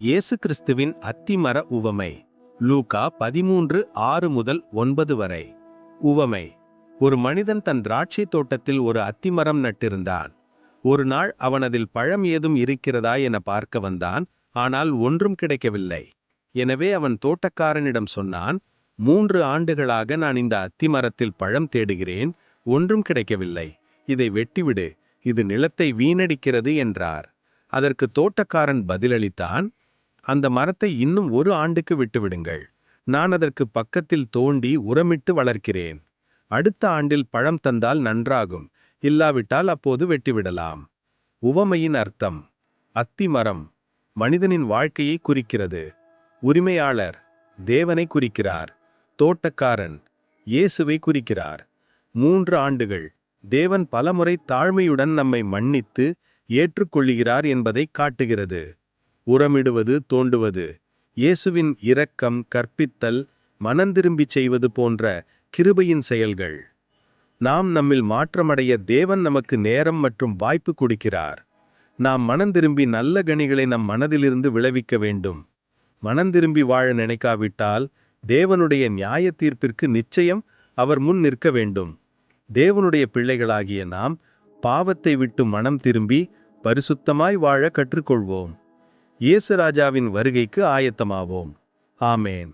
இயேசு கிறிஸ்துவின் அத்திமர உவமை. லூக்கா 13:6-9 வரை. உவமை. ஒரு மனிதன் தன் திராட்சை தோட்டத்தில் ஒரு அத்திமரம் நட்டிருந்தான். ஒரு நாள் அவன் அதில் பழம் ஏதும் இருக்கிறதா என பார்க்க வந்தான். ஆனால் ஒன்றும் கிடைக்கவில்லை. எனவே அவன் தோட்டக்காரனிடம் சொன்னான், 3 ஆண்டுகளாக நான் இந்த அத்திமரத்தில் பழம் தேடுகிறேன், ஒன்றும் கிடைக்கவில்லை. இதை வெட்டிவிடு, இது நிலத்தை வீணடிக்கிறது என்றார். அதற்கு தோட்டக்காரன் பதிலளித்தான், அந்த மரத்தை இன்னும் 1 ஆண்டுக்கு விட்டுவிடுங்கள். நான் அதற்கு பக்கத்தில் தோண்டி உரமிட்டு வளர்க்கிறேன். அடுத்த ஆண்டில் பழம் தந்தால் நன்றாகும், இல்லாவிட்டால் அப்போது வெட்டிவிடலாம். உவமையின் அர்த்தம். அத்திமரம் மனிதனின் வாழ்க்கையை குறிக்கிறது. உரிமையாளர் தேவனை குறிக்கிறார். தோட்டக்காரன் இயேசுவை குறிக்கிறார். 3 ஆண்டுகள் தேவன் பலமுறை தாழ்மையுடன் நம்மை மன்னித்து ஏற்றுக்கொள்கிறார் என்பதை காட்டுகிறது. உரமிடுவது, தோண்டுவது இயேசுவின் இரக்கம், கற்பித்தல், மனந்திரும்பி செய்வது போன்ற கிருபையின் செயல்கள். நாம் நம்மில் மாற்றமடைய தேவன் நமக்கு நேரம் மற்றும் வாய்ப்பு கொடுக்கிறார். நாம் மனந்திரும்பி நல்ல கனிகளை நம் மனதிலிருந்து விளைவிக்க வேண்டும். மனந்திரும்பி வாழ நினைக்காவிட்டால் தேவனுடைய நியாய தீர்ப்பிற்கு நிச்சயம் அவர் முன் நிற்க வேண்டும். தேவனுடைய பிள்ளைகளாகிய நாம் பாவத்தை விட்டு மனம் திரும்பி பரிசுத்தமாய் வாழ கற்றுக்கொள்வோம். இயேசு ராஜாவின் வருகைக்கு ஆயத்தமாவோம். ஆமேன்.